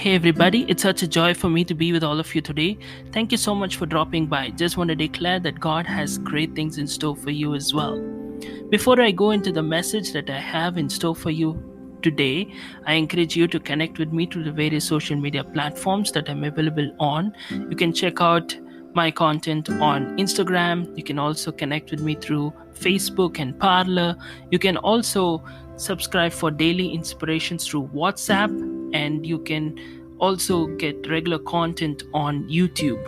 Hey everybody, it's such a joy for me to be with all of you today. Thank you so much for dropping by. Just want to declare that God has great things in store for you as well. Before I go into the message that I have in store for you today, I encourage you to connect with me through the various social media platforms that I'm available on. You can check out my content on Instagram. You can also connect with me through Facebook and Parler. You can also subscribe for daily inspirations through WhatsApp, and you can also get regular content on YouTube.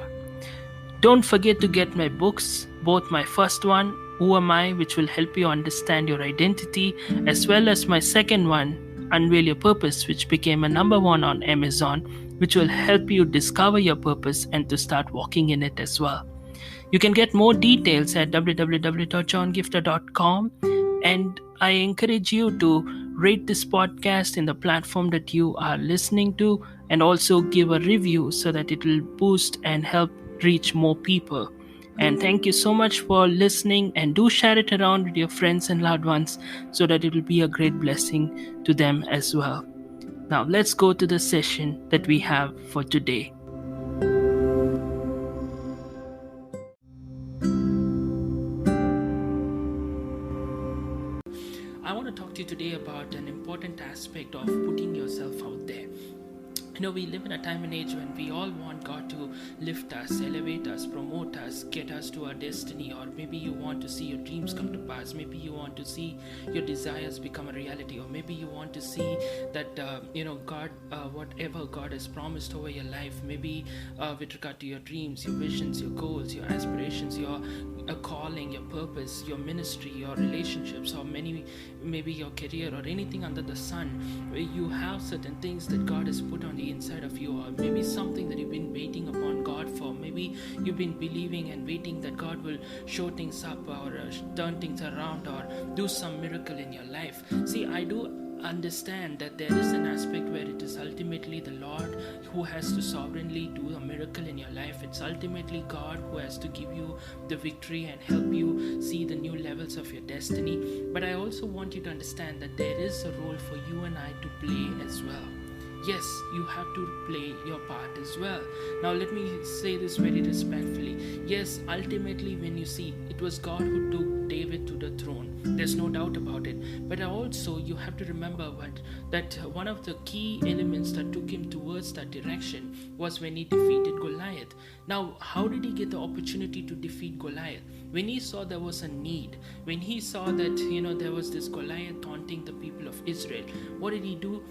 Don't forget to get my books, both my first one, Who Am I, which will help you understand your identity, as well as my second one, Unveil Your Purpose, which became a number one on Amazon, which will help you discover your purpose and to start walking in it as well. You can get more details at www.johngiftah.com, and I encourage you to rate this podcast in the platform that you are listening to, and also give a review so that it will boost and help reach more people. And thank you so much for listening, and do share it around with your friends and loved ones so that it will be a great blessing to them as well. Now, let's go to the session that we have for today. I want to talk to you today about an important aspect of putting yourself out there. We live in a time and age when we all want God to lift us, elevate us, promote us, get us to our destiny. Or maybe you want to see your dreams come to pass. Maybe you want to see your desires become a reality. Or maybe you want to see that, God, whatever God has promised over your life, maybe with regard to your dreams, your visions, your goals, your aspirations, your calling, your purpose, your ministry, your relationships, or maybe your career, or anything under the sun, where you have certain things that God has put on the inside of you, or maybe something that you've been waiting upon God for. Maybe you've been believing and waiting that God will show things up, or turn things around, or do some miracle in your life. See, I do understand that there is an aspect where it is ultimately the Lord who has to sovereignly do a miracle in your life. It's ultimately God who has to give you the victory and help you see the new levels of your destiny. But I also want you to understand that there is a role for you and I to play as well. Yes, you have to play your part as well. Now, let me say this very respectfully. Yes, ultimately, when you see, it was God who took David to the throne. There's no doubt about it. But also, you have to remember that one of the key elements that took him towards that direction was when he defeated Goliath. Now, how did he get the opportunity to defeat Goliath? When he saw there was a need, when he saw that, there was this Goliath taunting the people of Israel, what did he do?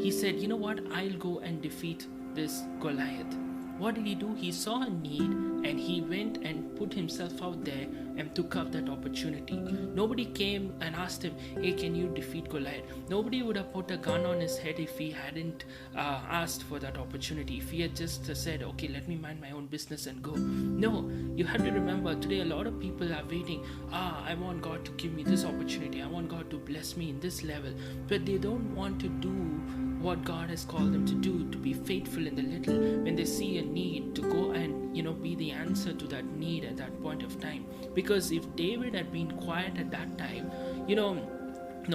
He said, you know what, I'll go and defeat this Goliath. What did he do? He saw a need and he went and put himself out there and took up that opportunity. Nobody came and asked him, hey, can you defeat Goliath? Nobody would have put a gun on his head if he hadn't asked for that opportunity. If he had just said, okay, let me mind my own business and go. No, you have to remember, today a lot of people are waiting. I want God to give me this opportunity. I want God to bless me in this level. But they don't want to do what God has called them to do, to be faithful in the little. When they see a need, to go and be the answer to that need at that point of time. Because if David had been quiet at that time, no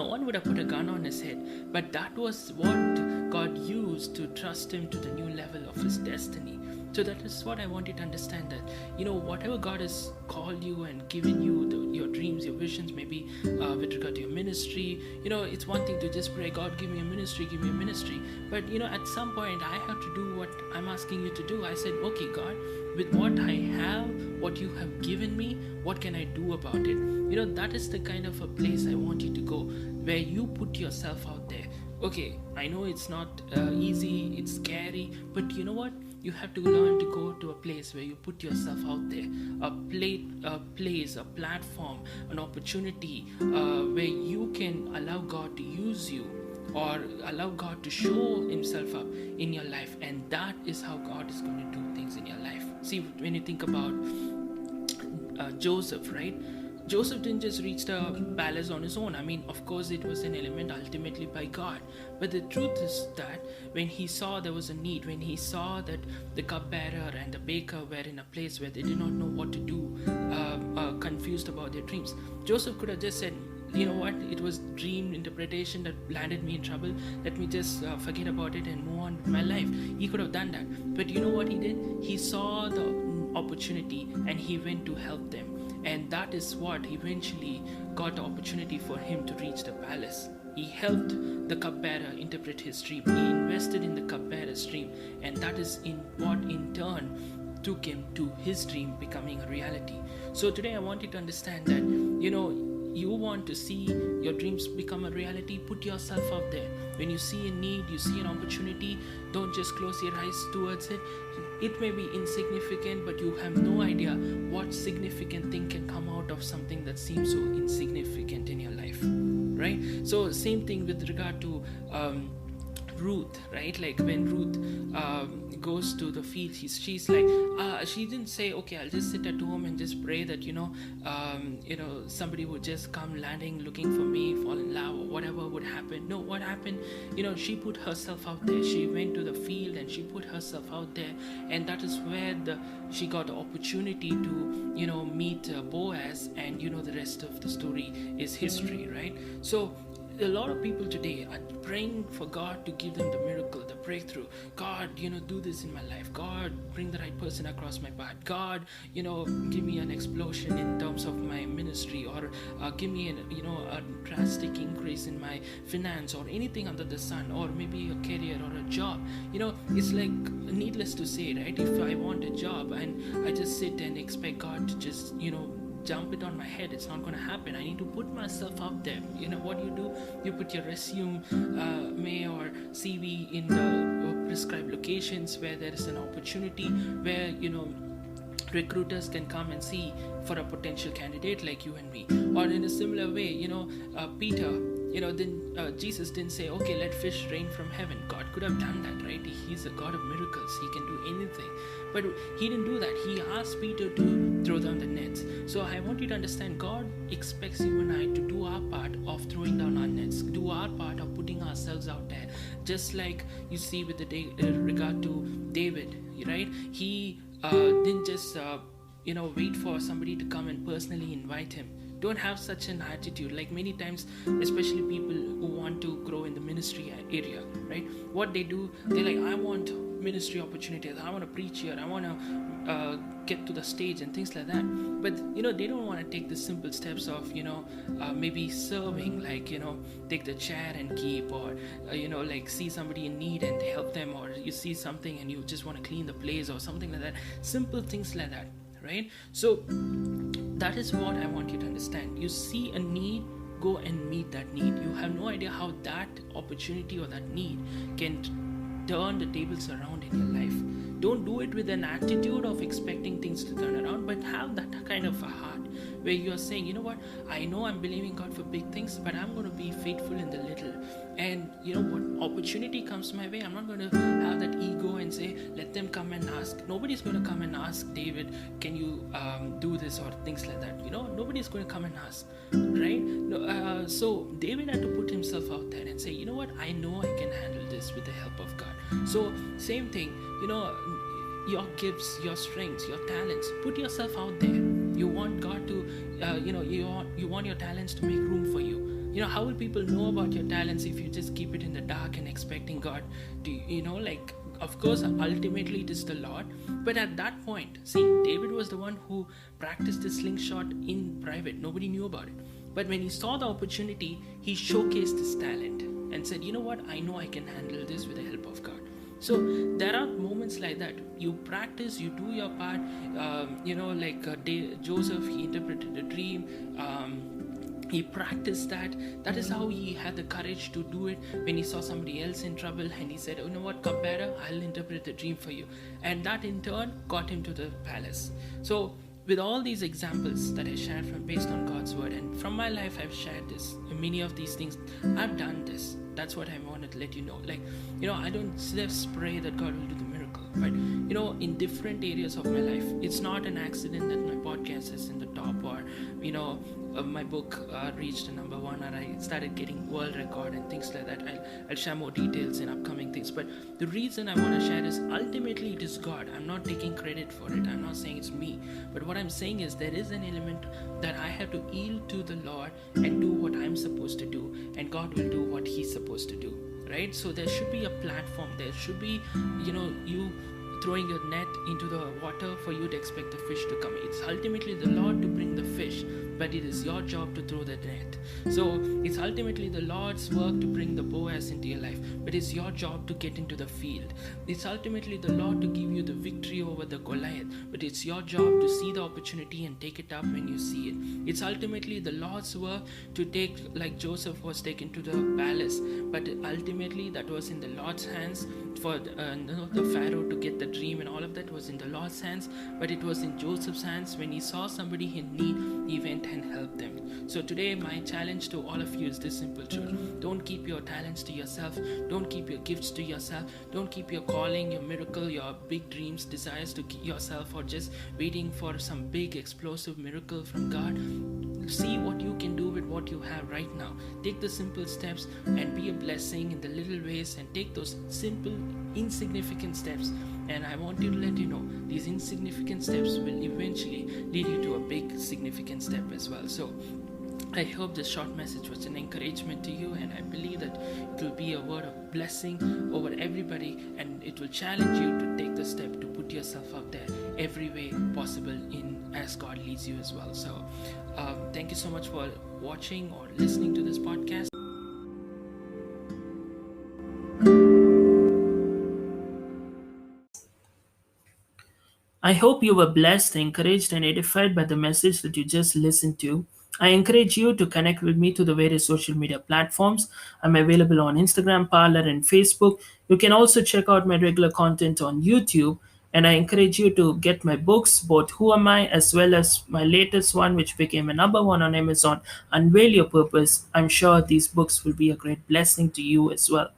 one would have put a gun on his head. But that was what God used to trust him to the new level of his destiny. So that is what I want you to understand, that whatever God has called you and given you, your dreams, your visions, maybe with regard to your ministry, it's one thing to just pray, God, give me a ministry, but at some point I have to do what I'm asking you to do. I said, okay, God, with what I have, what you have given me, what can I do about it? That is the kind of a place I want you to go, where you put yourself out there. Okay, I know it's not easy, it's scary, but you know what? You have to learn to go to a place where you put yourself out there, a place, a platform, an opportunity where you can allow God to use you, or allow God to show himself up in your life. And that is how God is going to do things in your life. See, when you think about Joseph, right? Joseph didn't just reach the palace on his own. I mean, of course, it was an element ultimately by God. But the truth is that when he saw there was a need, when he saw that the cupbearer and the baker were in a place where they did not know what to do, confused about their dreams, Joseph could have just said, you know what, it was dream interpretation that landed me in trouble. Let me just forget about it and move on with my life. He could have done that, but you know what he did? He saw the opportunity and he went to help them, and that is what eventually got the opportunity for him to reach the palace. He helped the cupbearer interpret his dream. He invested in the cupbearer's dream, and that is in what in turn took him to his dream becoming a reality. So today I want you to understand that, you want to see your dreams become a reality, put yourself out there. When you see a need, you see an opportunity, don't just close your eyes towards it. It may be insignificant, but you have no idea what significant thing can come out of something that seems so insignificant in your life, right? So same thing with regard to Ruth, right? Like when Ruth goes to the field, she's like, she didn't say, okay, I'll just sit at home and just pray that somebody would just come landing looking for me, fall in love, or whatever would happen. No, what happened? She put herself out there. She went to the field and she put herself out there, and that is where she got the opportunity to meet Boaz, and the rest of the story is history, right? So a lot of people today are praying for God to give them the miracle, the breakthrough. God, do this in my life. God, bring the right person across my path. God, give me an explosion in terms of my ministry, or give me a drastic increase in my finance, or anything under the sun, or maybe a career or a job. It's like needless to say, right? If I want a job and I just sit and expect God to just, jump it on my head, it's not going to happen. I need to put myself out there. What you do, you put your resume or CV in the prescribed locations where there is an opportunity, where recruiters can come and see for a potential candidate like you and me. Or in a similar way, Peter, then Jesus didn't say, okay, let fish rain from heaven. God could have done that, right? He's a God of miracles. He can do anything. But he didn't do that. He asked Peter to throw down the nets. So I want you to understand, God expects you and I to do our part of throwing down our nets, do our part of putting ourselves out there. Just like you see with regard to David, right? He didn't just wait for somebody to come and personally invite him. Don't have such an attitude. Like many times, especially people who want to grow in the ministry area, right? What they do, they're like, I want ministry opportunities, I want to preach here, I want to get to the stage and things like that. But they don't want to take the simple steps of maybe serving, like take the chair and keep, or like see somebody in need and help them, or you see something and you just want to clean the place or something like that. Simple things like that, right? So that is what I want you to understand. You see a need, go and meet that need. You have no idea how that opportunity or that need can turn the tables around in your life. Don't do it with an attitude of expecting things to turn around, but have that kind of a heart where you're saying, you know what, I know I'm believing God for big things, but I'm going to be faithful in the little. And what opportunity comes my way, I'm not going to have that ego and say, let them come and ask. Nobody's going to come and ask David, can you do this, or things like that. Nobody's going to come and ask, right? So David had to put himself out there and say, you know what, I know I can handle this with the help of God. So same thing, your gifts, your strengths, your talents, put yourself out there. You want God to, you want your talents to make room for you. How will people know about your talents if you just keep it in the dark and expecting God to, of course, ultimately it is the Lord. But at that point, see, David was the one who practiced the slingshot in private. Nobody knew about it. But when he saw the opportunity, he showcased his talent and said, you know what, I know I can handle this with the help of God. So there are moments like that. You practice, you do your part. Joseph, he interpreted a dream. He practiced that. That is how he had the courage to do it when he saw somebody else in trouble, and he said, you know what, cupbearer, I'll interpret the dream for you. And that in turn got him to the palace. So with all these examples that I shared from based on God's word, and from my life I've shared this, many of these things, I've done this. That's what I wanted to let you know. I don't just pray that God will do the miracle. miracle. But in different areas of my life, it's not an accident that my podcast is in the top, or my book reached a number one, or I started getting world record and things like that. I'll share more details in upcoming things. But the reason I want to share is ultimately it is God. I'm not taking credit for it. I'm not saying it's me. But what I'm saying is there is an element that I have to yield to the Lord and do what I'm supposed to do, and God will do what He's supposed to do. Right? So there should be a platform. There should be, you throwing your net into the water for you to expect the fish to come. It's ultimately the Lord to bring the fish, but it is your job to throw the net. So it's ultimately the Lord's work to bring the Boaz into your life, but it's your job to get into the field. It's ultimately the Lord to give you the victory over the Goliath, but it's your job to see the opportunity and take it up when you see it. It's ultimately the Lord's work to take, like Joseph was taken to the palace, but ultimately that was in the Lord's hands. For the Pharaoh to get the dream and all of that was in the Lord's hands, but it was in Joseph's hands. When he saw somebody in need, he went and helped them. So today my challenge to all of you is this simple truth: don't keep your talents to yourself, don't keep your gifts to yourself, don't keep your calling, your miracle, your big dreams, desires to yourself, or just waiting for some big explosive miracle from God. See what you can do with what you have right now. Take the simple steps and be a blessing in the little ways, and take those simple insignificant steps, and I want you to let you know these insignificant steps will eventually lead you to a big significant step as well. So I hope this short message was an encouragement to you, and I believe that it will be a word of blessing over everybody, and it will challenge you to take the step to put yourself out there every way possible in as God leads you as well. So thank you so much for watching or listening to this podcast. I hope you were blessed, encouraged, and edified by the message that you just listened to. I encourage you to connect with me through the various social media platforms. I'm available on Instagram, Parler, and Facebook. You can also check out my regular content on YouTube. And I encourage you to get my books, both Who Am I, as well as my latest one, which became a number one on Amazon, Unveil Your Purpose. I'm sure these books will be a great blessing to you as well.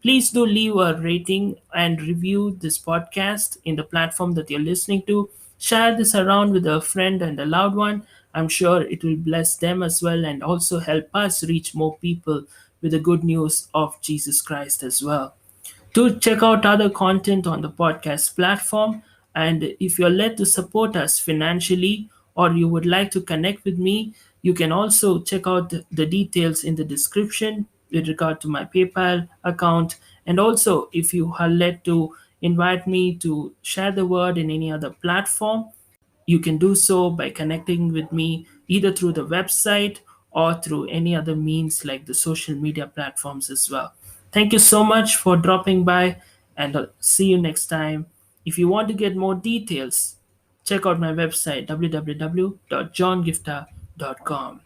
Please do leave a rating and review this podcast in the platform that you're listening to. Share this around with a friend and a loved one. I'm sure it will bless them as well, and also help us reach more people with the good news of Jesus Christ as well. Do check out other content on the podcast platform. And if you're led to support us financially, or you would like to connect with me, you can also check out the details in the description with regard to my PayPal account. And also, if you are led to invite me to share the word in any other platform, you can do so by connecting with me either through the website or through any other means like the social media platforms as well. Thank you so much for dropping by, and I'll see you next time. If you want to get more details, check out my website www.johngiftah.com.